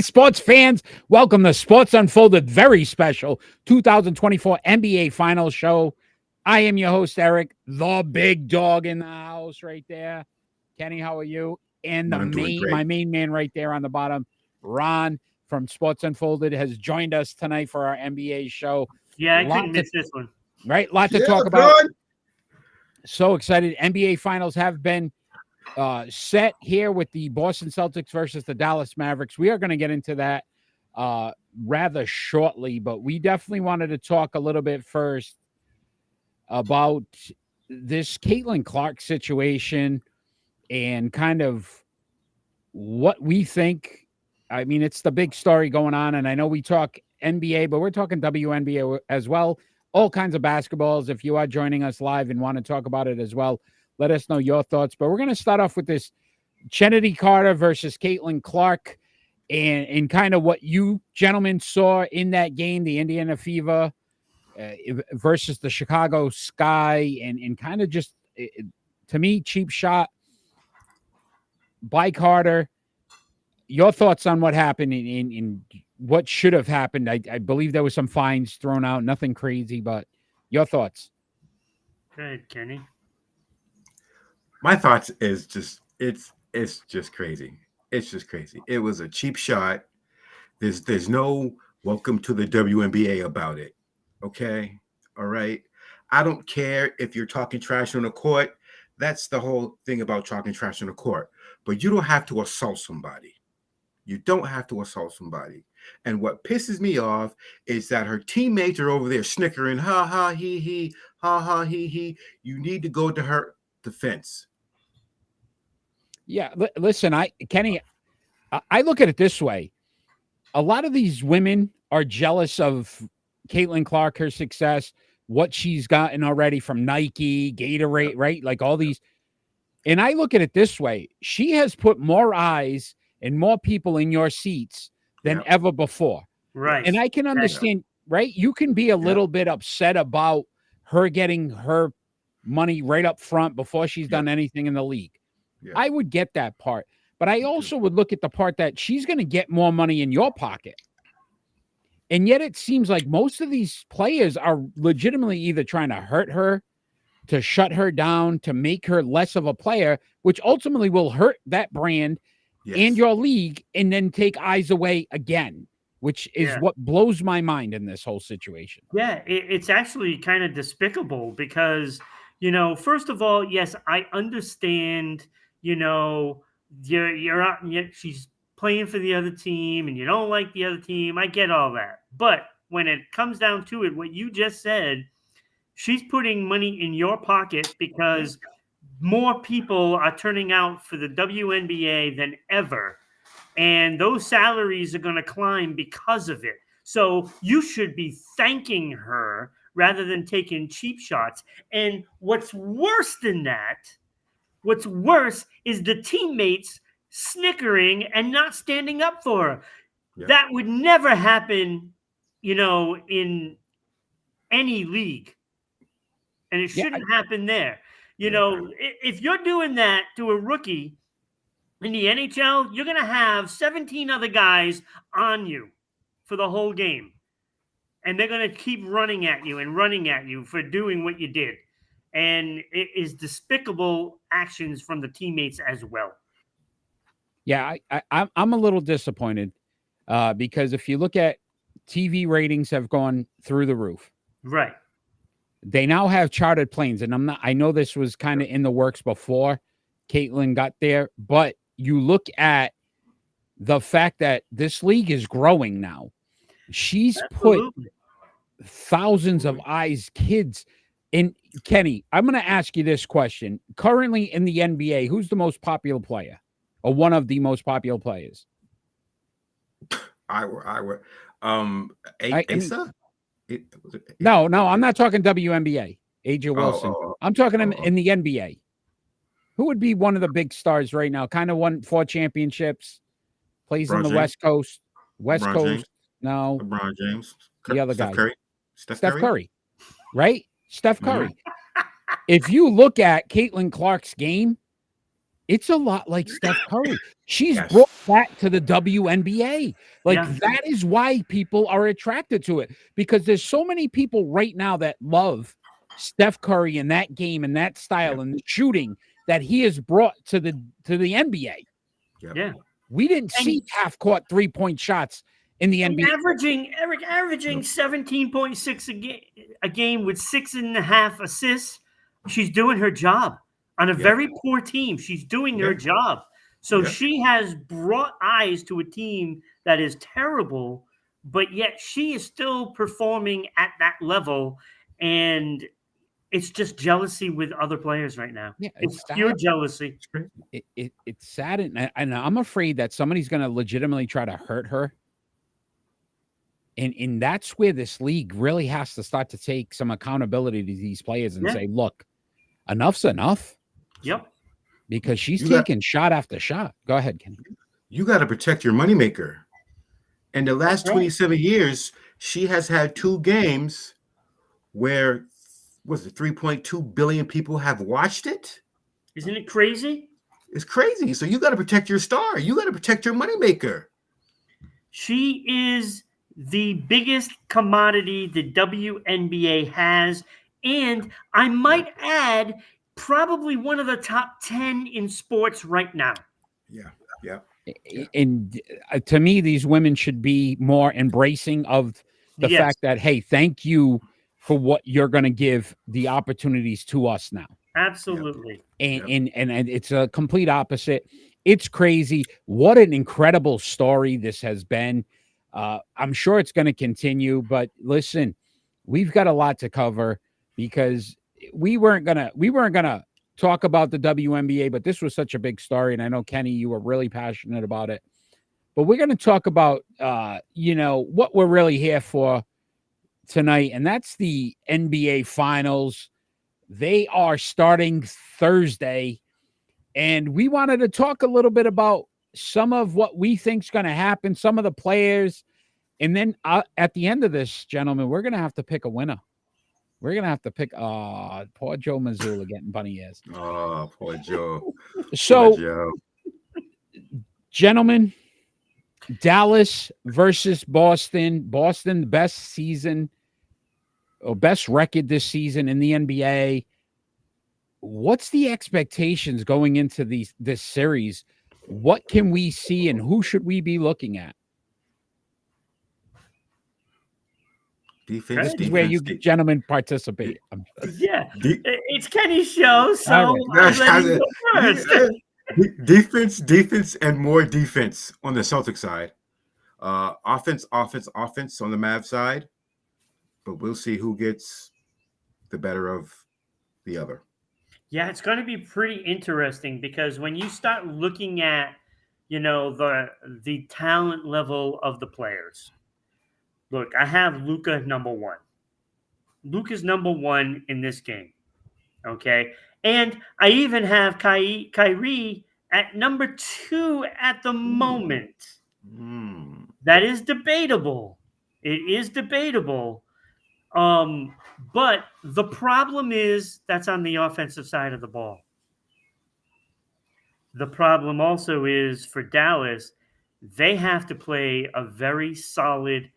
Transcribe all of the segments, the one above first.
Hi, sports fans. Welcome to Sports Unfolded, very special 2024 NBA Finals show. I am your host, Eric, the big dog in the house right there. Kenny, how are you? And I'm doing great. my main man right there on the bottom, Ron from Sports Unfolded, has joined us tonight for our NBA show. Yeah, I couldn't miss this one. Right? Lot to Yeah, talk about. Bron. So excited. NBA Finals have been set here with the Boston Celtics versus the Dallas Mavericks. We are going to get into that rather shortly, but we definitely wanted to talk a little bit first about this Caitlin Clark situation and kind of what we think. I mean, it's the big story going on, and I know we talk NBA, but we're talking WNBA as well. All kinds of basketballs. If you are joining us live and want to talk about it as well, let us know your thoughts. But we're going to start off with this Chennedy Carter versus Caitlin Clark and kind of what you gentlemen saw in that game, the Indiana Fever versus the Chicago Sky, and kind of just, to me, cheap shot by Carter. Your thoughts on what happened in what should have happened? I believe there was some fines thrown out, nothing crazy, but your thoughts. Go ahead, Kenny. My thoughts is just it's just crazy. It's just crazy. It was a cheap shot. There's no welcome to the WNBA about it. Okay? All right. I don't care if you're talking trash on the court. That's the whole thing about talking trash on the court. But you don't have to assault somebody. You don't have to assault somebody. And what pisses me off is that her teammates are over there snickering, ha ha he, ha ha he. You need to go to her defense. Yeah, listen, Kenny, I look at it this way. A lot of these women are jealous of Caitlin Clark, her success, what she's gotten already from Nike, Gatorade, right? Like all these. And I look at it this way. She has put more eyes and more people in your seats than ever before. Right. And I can understand, right? You can be a little bit upset about her getting her money right up front before she's done anything in the league. Yeah. I would get that part. But I also would look at the part that she's going to get more money in your pocket. And yet it seems like most of these players are legitimately either trying to hurt her, to shut her down, to make her less of a player, which ultimately will hurt that brand and your league, and then take eyes away again, which is what blows my mind in this whole situation. Yeah, it's actually kind of despicable because, first of all, yes, I understand, you're out and she's playing for the other team and you don't like the other team. I get all that. But when it comes down to it, what you just said, she's putting money in your pocket because more people are turning out for the WNBA than ever. And those salaries are going to climb because of it. So you should be thanking her rather than taking cheap shots. And what's worse than that, what's worse is the teammates snickering and not standing up for her. Yep. That would never happen, in any league. And it shouldn't happen there. If you're doing that to a rookie in the NHL, you're going to have 17 other guys on you for the whole game. And they're going to keep running at you for doing what you did. And it is despicable actions from the teammates as well. Yeah, I'm a little disappointed because if you look at TV ratings have gone through the roof. Right. They now have chartered planes, and I know this was kind of in the works before Caitlin got there, but you look at the fact that this league is growing now. She's put thousands of eyes, kids. And Kenny, I'm going to ask you this question. Currently in the NBA, who's the most popular player or one of the most popular players? Asa? No, I'm not talking WNBA. AJ Wilson. I'm talking in the NBA. Who would be one of the big stars right now? Kind of won 4 championships, plays on the West Coast. James. No. LeBron James. The other guy. Steph Curry. Right? Steph Curry. If you look at Caitlin Clark's game, It's a lot like Steph Curry. She's Yes. brought that to the WNBA. Like Yeah. that is why people are attracted to it, because there's so many people right now that love Steph Curry and that game and that style and the shooting that he has brought to the NBA. Yep. Yeah. We didn't see half-court three-point shots in the And NBA. averaging 17.6 a game with 6.5 assists. She's doing her job on a very poor team. She's doing her job. So she has brought eyes to a team that is terrible, but yet she is still performing at that level. And it's just jealousy with other players right now. Yeah, it's pure jealousy. It's sad, and I'm afraid that somebody's going to legitimately try to hurt her. And that's where this league really has to start to take some accountability to these players and say, look, enough's enough. Yep. Because she's taking shot after shot. Go ahead, Kenny. You got to protect your moneymaker. In the last 27 years, she has had 2 games where, was it 3.2 billion people have watched it? Isn't it crazy? It's crazy. So you got to protect your star. You got to protect your moneymaker. She is the biggest commodity the WNBA has. And I might add, probably one of the top 10 in sports right now. Yeah. And to me, these women should be more embracing of the fact that, hey, thank you for what you're going to give the opportunities to us now. Absolutely. And it's a complete opposite. It's crazy. What an incredible story this has been. I'm sure it's going to continue, but listen, we've got a lot to cover because we weren't gonna talk about the WNBA, but this was such a big story, and I know, Kenny, you were really passionate about it. But we're going to talk about what we're really here for tonight, and that's the NBA Finals. They are starting Thursday, and we wanted to talk a little bit about some of what we think's going to happen, some of the players, and then at the end of this, gentlemen, we're going to have to pick a winner. We're going to have to pick poor Joe Mazzulla getting bunny ears. Oh, poor Joe. So, poor Joe. Gentlemen, Dallas versus Boston. Boston, best season or best record this season in the NBA. What's the expectations going into this series? What can we see and who should we be looking at? Defense, this is where you gentlemen participate. It's Kenny's show, so defense, and more defense on the Celtic side. Offense on the Mavs side, but we'll see who gets the better of the other. Yeah, it's going to be pretty interesting because when you start looking at, the talent level of the players. Look, I have Luka number 1. Luka's number 1 in this game. Okay. And I even have Kyrie at number 2 at the moment. That is debatable. It is debatable. But the problem is that's on the offensive side of the ball. The problem also is for Dallas, they have to play a very solid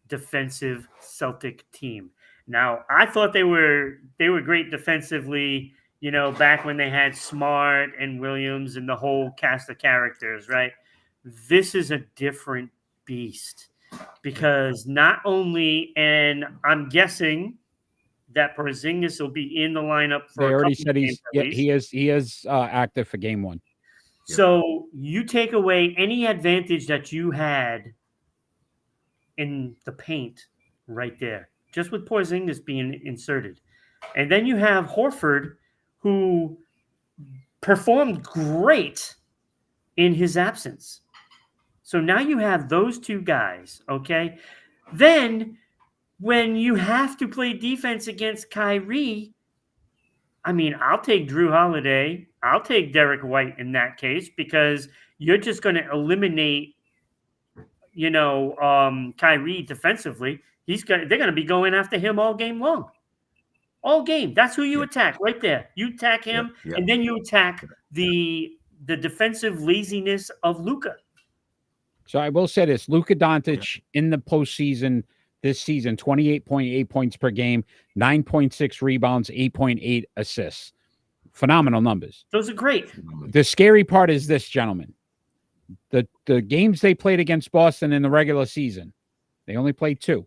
defensive Celtic team. Now, I thought they were great defensively, back when they had Smart and Williams and the whole cast of characters, right? This is a different beast because not only, and I'm guessing that Porzingis will be in the lineup for. They already said he is active for game 1. So you take away any advantage that you had in the paint right there, just with Porzingis being inserted. And then you have Horford, who performed great in his absence. So now you have those 2 guys, okay? Then when you have to play defense against Kyrie, I mean, I'll take Drew Holiday. I'll take Derek White in that case because you're just going to eliminate Kyrie defensively. They're going to be going after him all game long. All game. That's who you attack right there. You attack him, and then you attack the the defensive laziness of Luka. So I will say this: Luka Doncic in the postseason this season, 28.8 points per game, 9.6 rebounds, 8.8 assists. Phenomenal numbers. Those are great. The scary part is this, gentlemen. The games they played against Boston in the regular season, they only played 2.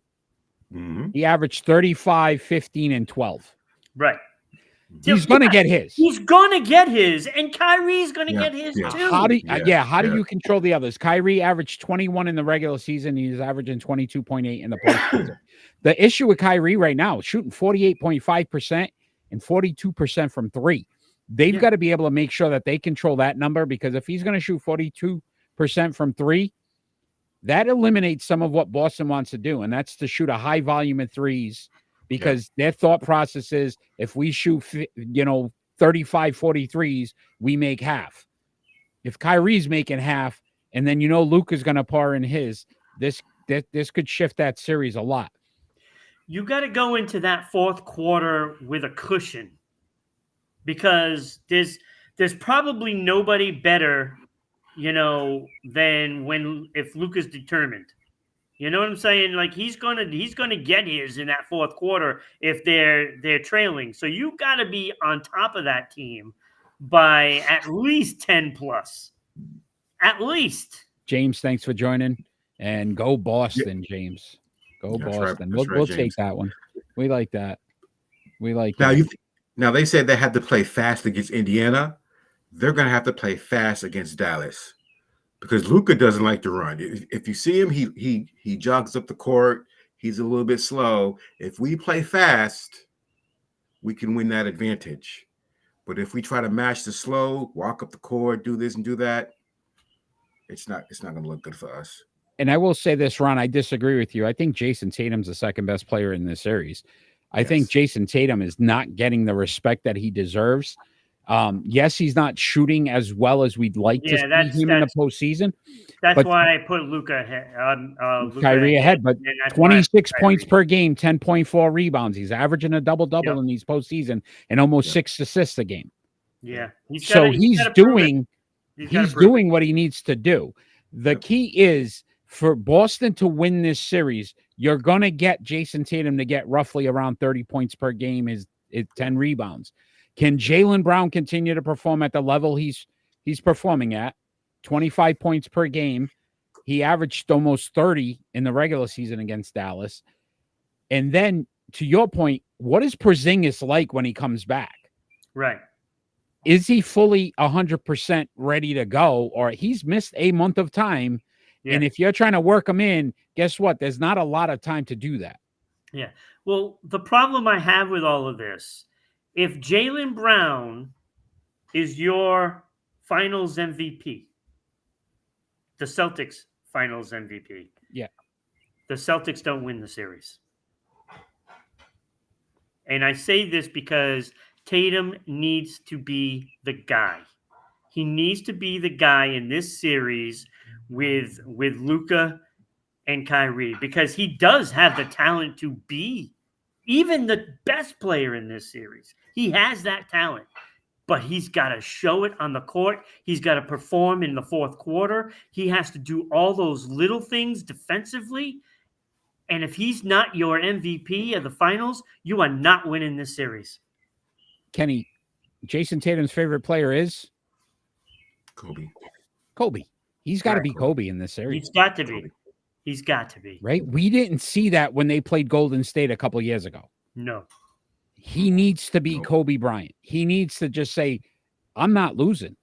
Mm-hmm. He averaged 35, 15, and 12. Right. He's going to get his. He's going to get his, and Kyrie's going to get his too. How do you control the others? Kyrie averaged 21 in the regular season. He's averaging 22.8 in the postseason. The issue with Kyrie right now, shooting 48.5% and 42% from 3. They've got to be able to make sure that they control that number, because if he's going to shoot 42% from 3, that eliminates some of what Boston wants to do, and that's to shoot a high volume of threes, because their thought process is, if we shoot 35, 43s, we make half. If Kyrie's making half, and then Luka's going to pour in his, this could shift that series a lot. You got to go into that fourth quarter with a cushion, because there's probably nobody better, than if Luka's determined. You know what I'm saying? Like, he's gonna get his in that fourth quarter if they're trailing. So you got to be on top of that team by at least 10 plus, at least. James, thanks for joining, and go Boston, James. Go Boston. Right. We'll take that one. We like that. Now they said they had to play fast against Indiana. They're going to have to play fast against Dallas, because Luka doesn't like to run. If you see him, he jogs up the court. He's a little bit slow. If we play fast, we can win that advantage. But if we try to match the slow, walk up the court, do this and do that, it's not going to look good for us. And I will say this, Ron, I disagree with you. I think Jason Tatum's the second best player in this series. I think Jason Tatum is not getting the respect that he deserves. Yes, he's not shooting as well as we'd like to see him in the postseason. That's why I put Luka ahead. Kyrie ahead, but 26 points per game, 10.4 rebounds. He's averaging a double-double in these postseason and almost 6 assists a game. Yeah. He's doing what he needs to do. The key is for Boston to win this series, you're going to get Jason Tatum to get roughly around 30 points per game, is 10 rebounds. Can Jaylen Brown continue to perform at the level he's performing at? 25 points per game. He averaged almost 30 in the regular season against Dallas. And then, to your point, what is Porzingis like when he comes back? Right. Is he fully 100% ready to go? Or he's missed a month of time. Yeah. And if you're trying to work him in, guess what? There's not a lot of time to do that. Yeah. Well, the problem I have with all of this, if Jaylen Brown is your finals MVP, the Celtics finals MVP, the Celtics don't win the series. And I say this because Tatum needs to be the guy. He needs to be the guy in this series with Luka and Kyrie, because he does have the talent to be even the best player in this series. He has that talent, but he's got to show it on the court. He's got to perform in the fourth quarter. He has to do all those little things defensively. And if he's not your MVP of the finals, you are not winning this series. Kenny, Jason Tatum's favorite player is? Kobe. He's got to be Kobe in this series. He's got to be. He's got to be. Right? We didn't see that when they played Golden State a couple years ago. No. He needs to be Kobe Bryant. He needs to just say, I'm not losing.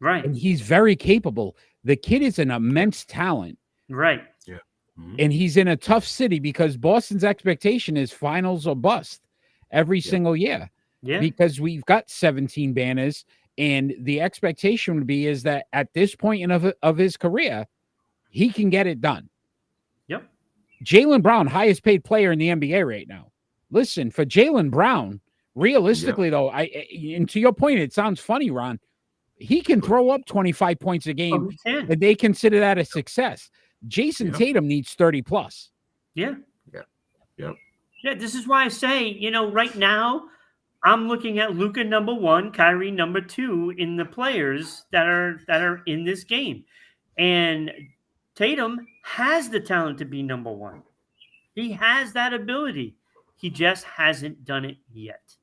Right. And he's very capable. The kid is an immense talent. Right. Yeah. Mm-hmm. And he's in a tough city, because Boston's expectation is finals or bust every single year. Yeah. Because we've got 17 banners, and the expectation would be is that at this point of his career, he can get it done. Yep. Jaylen Brown, highest paid player in the NBA right now. Listen, for Jaylen Brown, realistically, though, and to your point, it sounds funny, Ron, he can throw up 25 points a game, and they consider that a success. Jason Tatum needs 30 plus. Yeah. Yeah. Yep. Yeah. This is why I say, right now, I'm looking at Luka number 1, Kyrie number 2 in the players that are in this game. And Tatum has the talent to be number 1. He has that ability. He just hasn't done it yet.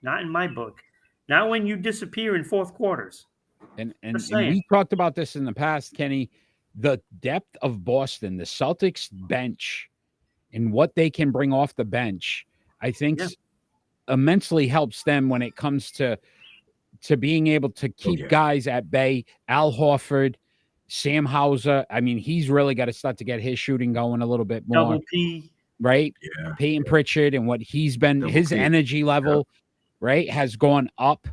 Not in my book. Not when you disappear in fourth quarters. And Just saying. we talked about this in the past, Kenny. The depth of Boston, the Celtics bench, and what they can bring off the bench, I think immensely helps them when it comes to being able to keep guys at bay. Al Horford, Sam Hauser. I mean, he's really got to start to get his shooting going a little bit more. Double P. Right? Yeah. Peyton Pritchard and what he's been, Double his P. energy level, right, has gone up.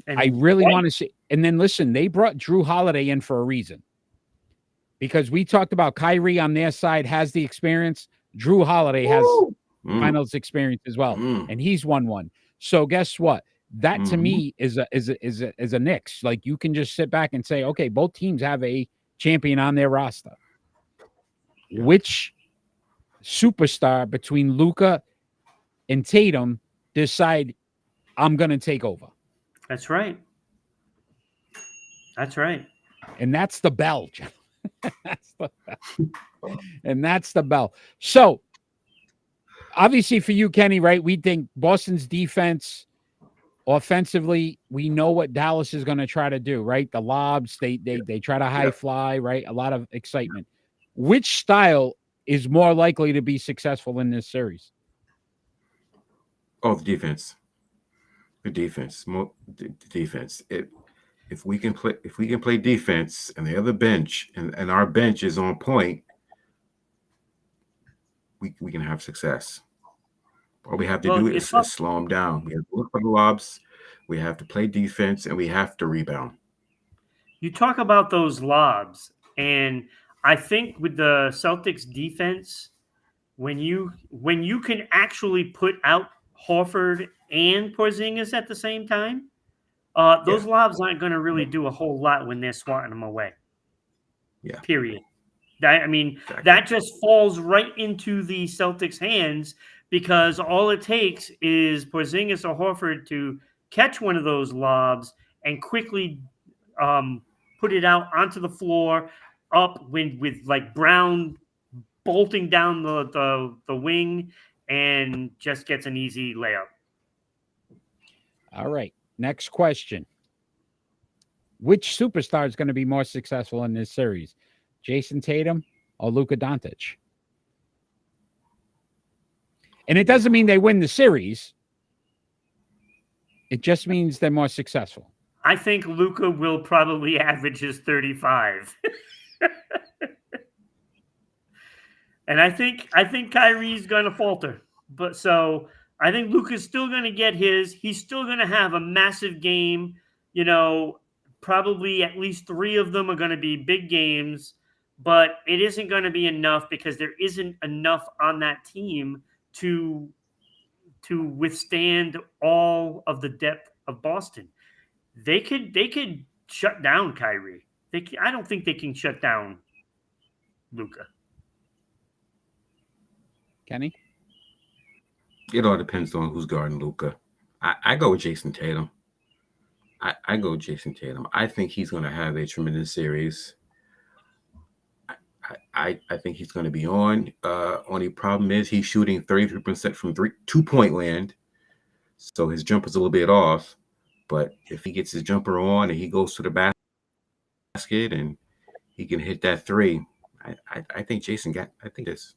And I really want to see. And then listen, they brought Drew Holiday in for a reason. Because we talked about Kyrie on their side has the experience. Drew Holiday has finals experience as well. And he's won one. So guess what? That to me is a Knicks. Like you can just sit back and say, okay, both teams have a champion on their roster. Which superstar between Luka and Tatum decide I'm going to take over? That's right. That's right. And that's the bell. That's the bell. And that's the bell. So obviously for you, Kenny, right? We think Boston's defense offensively, we know what Dallas is going to try to do, right? The lobs, they try to high fly, right? A lot of excitement. Which style is more likely to be successful in this series? Oh, the defense. The defense. The defense. If we can play defense and the other bench and our bench is on point, we can have success. All we have to do is slow them down. We have to look for the lobs. We have to play defense and we have to rebound. You talk about those lobs, and I think with the Celtics defense, when you can actually put out Horford and Porzingis at the same time, those lobs aren't going to really do a whole lot when they're swatting them away. Yeah. Period. That just falls right into the Celtics' hands because all it takes is Porzingis or Horford to catch one of those lobs and quickly put it out onto the floor up with like Brown bolting down the wing and just gets an easy layup. All right. Next question. Which superstar is going to be more successful in this series? Jason Tatum or Luka Doncic? And it doesn't mean they win the series. It just means they're more successful. I think Luka will probably average his 35. And I think Kyrie's going to falter. But so I think Luka's still going to get his. He's still going to have a massive game. You know, probably at least 3 of them are going to be big games. But it isn't going to be enough because there isn't enough on that team to withstand all of the depth of Boston. They could shut down Kyrie. I don't think they can shut down Luka. Kenny? It all depends on who's guarding Luka. I go with Jason Tatum. I go with Jason Tatum. I think he's going to have a tremendous series. I think he's going to be on. Only problem is he's shooting 33% from 2-point land. So his jumper's a little bit off. But if he gets his jumper on and he goes to the basket and he can hit that 3, I think Jason this.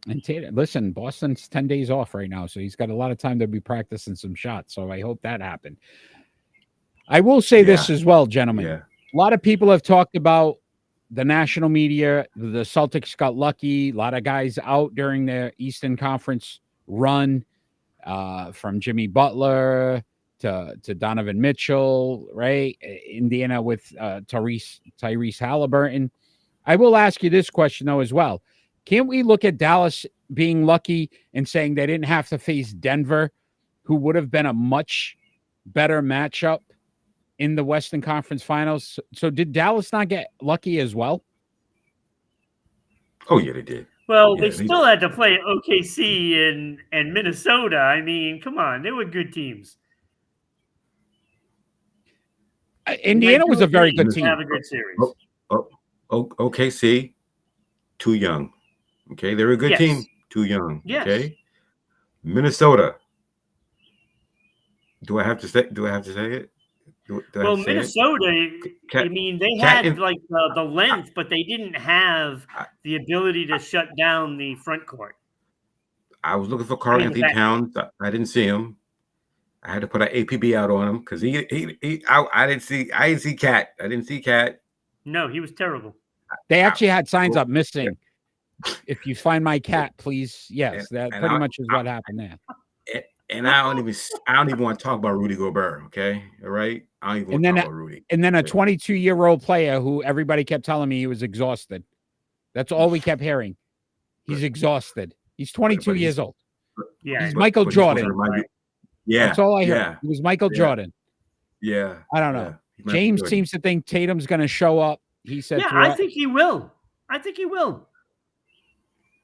And Tatum, listen, Boston's 10 days off right now, so he's got a lot of time to be practicing some shots. So I hope that happened. I will say this as well, gentlemen. Yeah. A lot of people have talked about the national media. The Celtics got lucky. A lot of guys out during their Eastern Conference run, from Jimmy Butler to Donovan Mitchell, right? Indiana with Tyrese Halliburton. I will ask you this question, though, as well. Can't we look at Dallas being lucky and saying they didn't have to face Denver, who would have been a much better matchup in the Western Conference Finals? So did Dallas not get lucky as well? Oh, yeah, they did. Well, Yeah, they they- still had to play OKC and Minnesota. I mean, come on, they were good teams. Indiana was a very good team. Have a good series. OKC, too young. Okay, they're a good Yes. team. Too young. Yes. Okay, Minnesota. Do I have to say it? Do I have to say it? Minnesota. Cat- I mean, they Cat had and- like the length, but they didn't have the ability to shut down the front court. I was looking for Carl in the Anthony back. Towns. I didn't see him. I had to put an APB out on him because I didn't see Cat. I didn't see Cat. No, he was terrible. They actually had signs up missing. If you find my cat, please. Yes, that and pretty I- much is what happened there. And I don't even want to talk about Rudy Gobert. Okay, all right. I don't even want to talk about Rudy. And then a 22-year-old player who everybody kept telling me he was exhausted. That's all we kept hearing. He's exhausted. He's 22 years old. Yeah, He's Michael Jordan. Yeah, That's all I heard. Yeah, He was Michael Yeah. Jordan. yeah. I don't know. He's Michael James Jordan. seems to think Tatum's going to show up. He said, yeah, I think he will.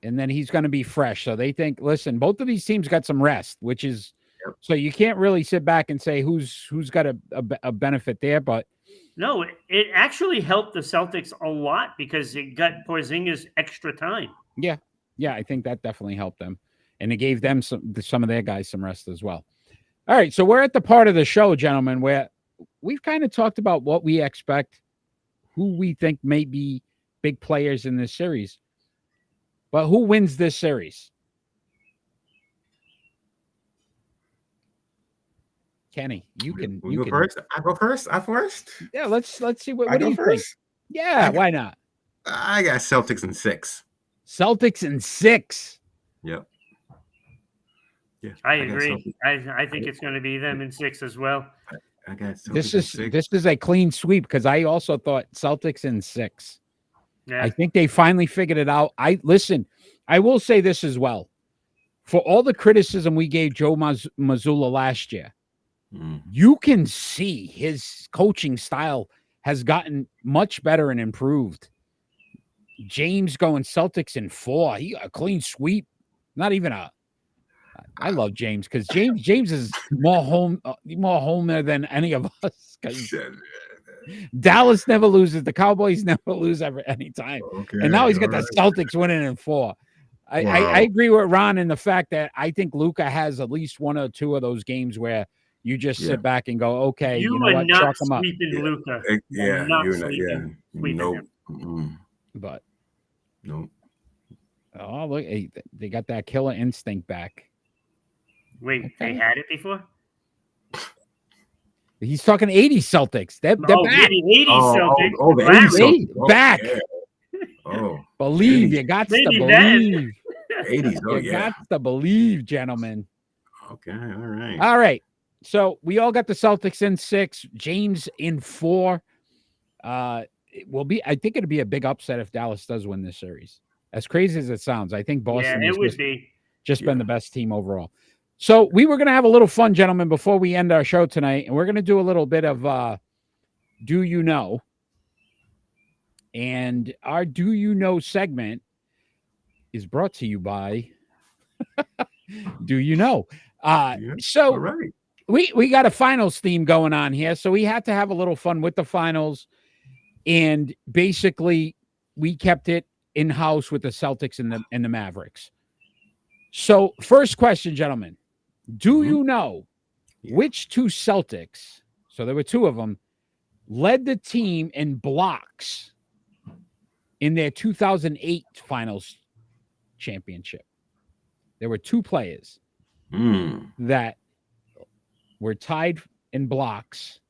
and then he's going to be fresh. So they think, listen, both of these teams got some rest, which is so you can't really sit back and say who's got a benefit there. But No, it actually helped the Celtics a lot because it got Porzingis extra time. yeah, I think that definitely helped them, and it gave them some of their guys some rest as well. All right, so we're at the part of the show, gentlemen, where we've kind of talked about what we expect, who we think may be big players in this series, but who wins this series? Kenny, you can first. I go first. I first. Yeah, let's see what I do go you first. think? Yeah, why not? I got Celtics in 6. Celtics in 6. Yep. Yeah, I got agree. Celtics. I think it's going to be them in 6 as well. I got Celtics This in is 6. this is a clean sweep because I also thought Celtics in 6. Yeah. I think they finally figured it out. I will say this as well. For all the criticism we gave Joe Mazzulla last year, you can see his coaching style has gotten much better and improved. James going Celtics in 4. A clean sweep. Not even a. I love James because James is more home there than any of us. 'Cause Dallas never loses. The Cowboys never lose any time. Okay, And now he's got all the Celtics winning in 4. I Wow. agree with Ron in the fact that I think Luka has at least 1 or 2 of those games where you just sit back and go, okay, you know are what, not chalk them up. sweeping Luka. Yeah, not you're not. sweeping- Yeah, sweeping no, him. But no. oh look, they got that killer instinct back. Wait, Okay. they had it before? He's talking 80 Celtics. They're back. maybe 80 Celtics. Oh, the Wow. 80s Celtics. Oh, Back. yeah. Oh, Believe you got to Maybe then. believe. 80s. Oh, You yeah. got to believe, gentlemen. Okay, all right. All right. So we all got the Celtics in 6, James in 4. It will be. I think it'll be a big upset if Dallas does win this series. As crazy as it sounds, I think Boston Yeah, has it would be. just been the best team overall. So we were going to have a little fun, gentlemen, before we end our show tonight, and we're going to do a little bit of Do You Know? And our Do You Know segment is brought to you by Do You Know? So All right. we got a finals theme going on here, so we had to have a little fun with the finals, and basically we kept it in house with the Celtics and the Mavericks. So first question, gentlemen, do you know which 2 Celtics? So there were 2 of them led the team in blocks in their 2008 finals championship. There were 2 players that were tied in blocks.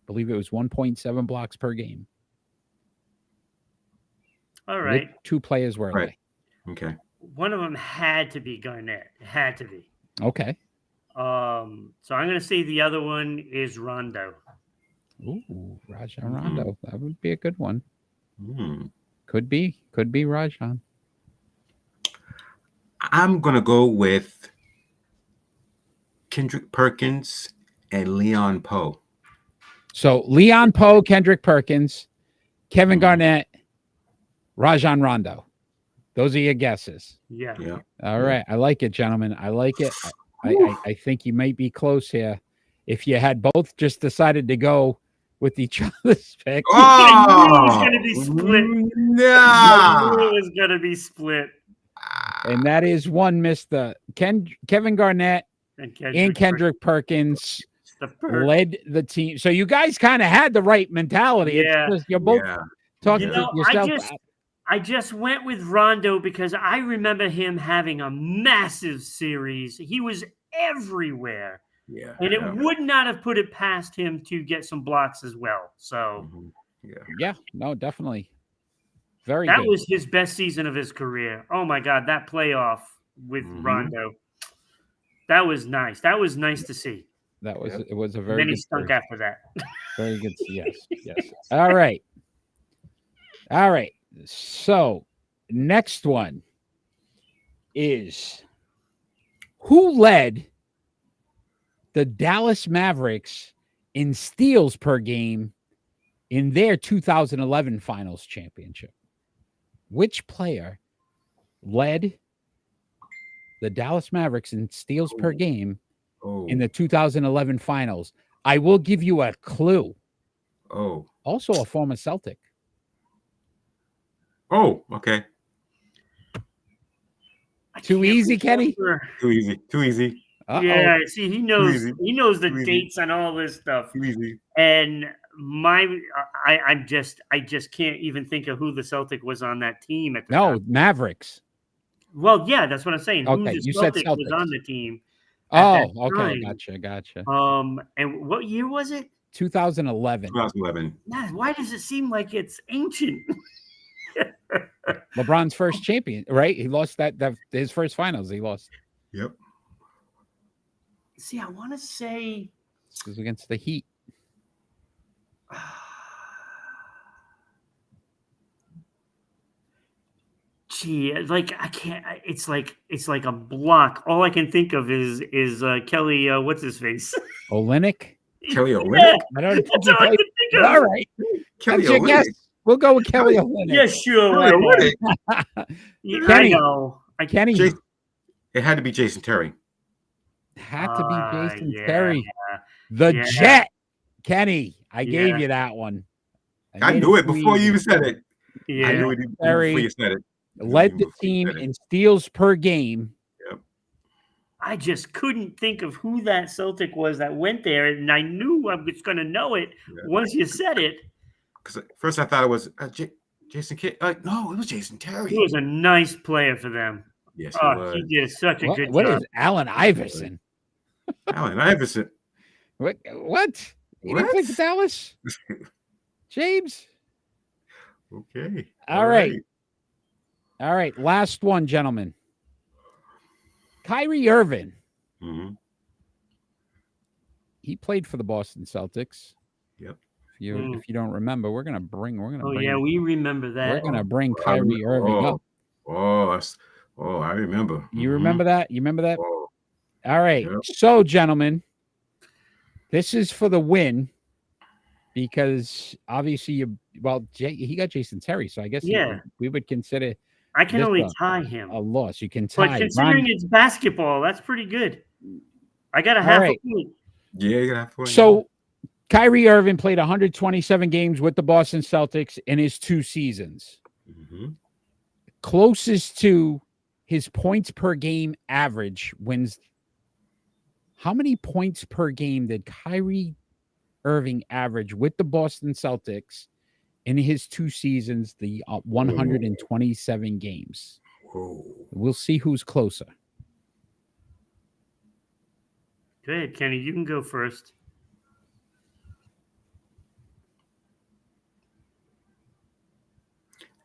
I believe it was 1.7 blocks per game. All right. Which 2 players were Right. Okay. One of them had to be Garnett. It had to be. they? Okay. So I'm going to say the other one is Rondo. Ooh, Rajon Rondo. That would be a good one. Hmm. Could be Rajon. I'm gonna go with Kendrick Perkins and Leon Poe. So Leon Poe, Kendrick Perkins, Kevin Garnett, Rajon Rondo. Those are your guesses. Yeah. Yeah. All right. I like it, gentlemen. I like it. I think you might be close here. If you had both just decided to go with each other's picks. I knew it was gonna be split. I Nah. knew it was gonna be split. And that is one Mr. Kevin Garnett and Kendrick Perkins The perk. led the team. So you guys kind of had the right mentality. Yeah. It's just you're both Yeah. talking You to know, yourself. I just went with Rondo because I remember him having a massive series. He was everywhere. Yeah. And yeah. it would not have put it past him to get some blocks as well. So Mhm. Yeah. Yeah, no, definitely. Very that good. was his best season of his career. Oh my God, that playoff with Mhm. Rondo. That was nice. That was nice to see. That was Yep. it was a And very then he good stunk series. after that. Very good. Yes. Yes. All right. All right. So next one is who led the Dallas Mavericks in steals per game in their 2011 finals championship? Which player led the Dallas Mavericks in steals per game Oh. in the 2011 finals? I will give you a clue. Oh. Also a former Celtic. Oh. Okay. I Too can't easy, Kenny? remember. Too easy. Too easy. Uh-oh. Yeah, see, he knows easy. the Too easy. dates on all this stuff. Too easy. And I just can't even think of who the Celtic was on that team at the No, time. Mavericks. Well, yeah, that's what I'm saying. Okay, Who the you said Celtic was Celtics. on the team? at Oh, that okay. time. Gotcha. And what year was it? 2011. 2011. Man, why does it seem like it's ancient? LeBron's first champion, right? He lost that his first finals. He lost. Yep. See, I want to say, This was against the Heat. gee, like I can't. It's like a block. All I can think of is Kelly. What's his face? Olenek. Kelly Yeah, Olynyk. I don't think that's he all I played. can think of. All right. Kelly That's your guess. Olynyk. We'll go with Kelly Olenek. Yeah, sure. Kelly Why not? Olynyk. Yeah, I Kenny. know. Kenny Jason- It had to be Jason Terry. had to be Jason yeah, Terry. The yeah. Jet. Kenny, I gave Yeah. you that one. I made knew it too before you easy. even said it. Yeah. I knew it even Terry before you said it. Led the team in steals per game. I just couldn't think of who that Celtic was that went there, and I knew I was going to know it Yeah. once you said it. Because at first I thought it was Jason Kidd. No, it was Jason Terry. He was a nice player for them. Yes, he Oh, was. he did such a good What job. is Allen Iverson? Allen Iverson. What? He didn't play for What? Dallas? James? Okay. All right. Last one, gentlemen. Kyrie Irving. Mm-hmm. He played for the Boston Celtics. Yep. If you don't remember, we're gonna bring. Oh, yeah, we remember that. We're gonna bring Kyrie Irving up. I remember. You remember that? You remember that? Oh, All right. Yep. So, gentlemen, this is for the win because obviously he got Jason Terry, so I guess Yeah. we would consider I can this only one tie him. a loss. You can But tie. considering it's basketball, that's pretty good. I got a All half right. a point. yeah, you have to. So Kyrie Irving played 127 games with the Boston Celtics in his 2 seasons. Mm-hmm. Closest to his points per game average wins. How many points per game did Kyrie Irving average with the Boston Celtics in his 2 seasons, the 127 games? Whoa. We'll see who's closer. Go ahead, Kenny. You can go first.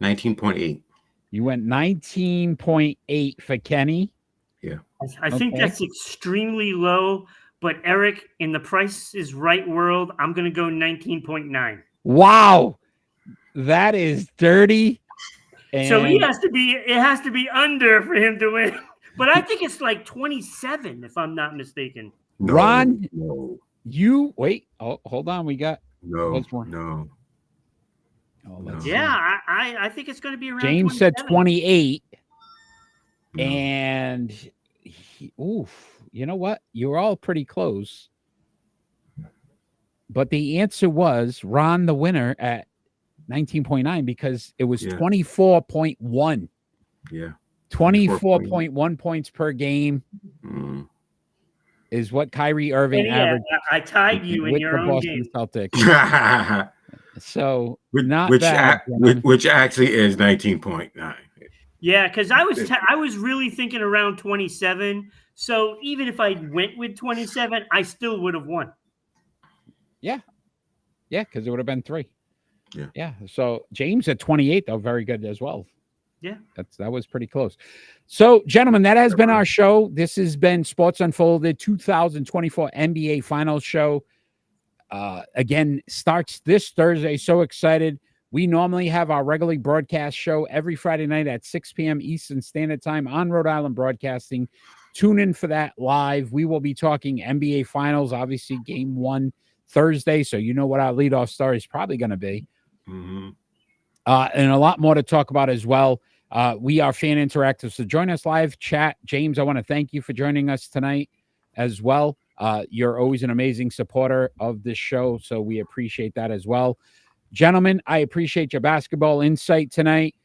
$19.8. You went 19.8 for Kenny. I think Okay. that's extremely low. But Eric, in the Price is Right world, I'm going to go 19.9. Wow. That is dirty. So And it has to be under for him to win. But I think it's like 27, if I'm not mistaken. No, Ron, No. you wait. Oh, hold on. We got No. What's more? No. let's No. see. Yeah, I think it's going to be around James said 27. 28. No. And you know what? You're all pretty close. But the answer was Ron, the winner, at 19.9 because it was 24.1. Yeah. 24.1 points per game is what Kyrie Irving averaged. I tied you in with your the own Boston game. Celtics. So not bad. Which actually is 19.9. Yeah, because I was really thinking around 27. So even if I went with 27, I still would have won. Yeah, because it would have been 3. Yeah. So James at 28, though, very good as well. Yeah, that was pretty close. So, gentlemen, that has been our show. This has been Sports Unfolded 2024 NBA Finals show. Again, starts this Thursday. So excited. We normally have our regularly broadcast show every Friday night at 6 p.m. Eastern Standard Time on Rhode Island Broadcasting. Tune in for that live. We will be talking NBA Finals, obviously Game 1 Thursday, so you know what our leadoff star is probably going to be. And a lot more to talk about as well. We are Fan Interactive, so join us live chat. James, I want to thank you for joining us tonight as well. You're always an amazing supporter of this show, so we appreciate that as well. Gentlemen, I appreciate your basketball insight tonight.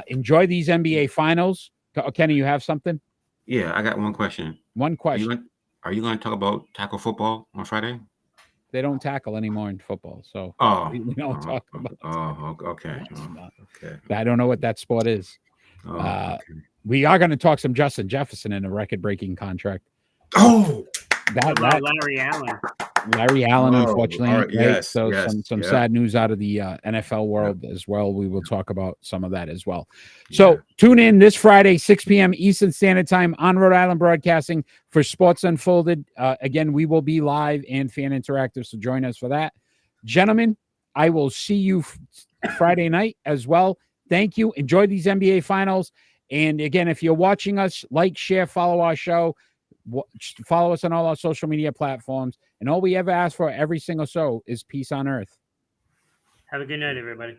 Enjoy these NBA Finals. Kenny, you have something? Yeah, I got one question. One question. Are you going to talk about tackle football on Friday? They don't tackle anymore in football, so we don't talk about it. Okay. Okay. I don't know what that sport is. Okay. We are going to talk some Justin Jefferson in a record-breaking contract. That Larry Allen. Larry Allen, unfortunately. Right. Yes, so some sad news out of the NFL world as well. We will talk about some of that as well. So tune in this Friday, 6 p.m. Eastern Standard Time on Rhode Island Broadcasting for Sports Unfolded. Again, we will be live and Fan Interactive, so join us for that. Gentlemen, I will see you Friday night as well. Thank you. Enjoy these NBA Finals. And again, if you're watching us, like, share, follow our show. Follow us on all our social media platforms. And all we ever ask for every single show is peace on earth. Have a good night, everybody.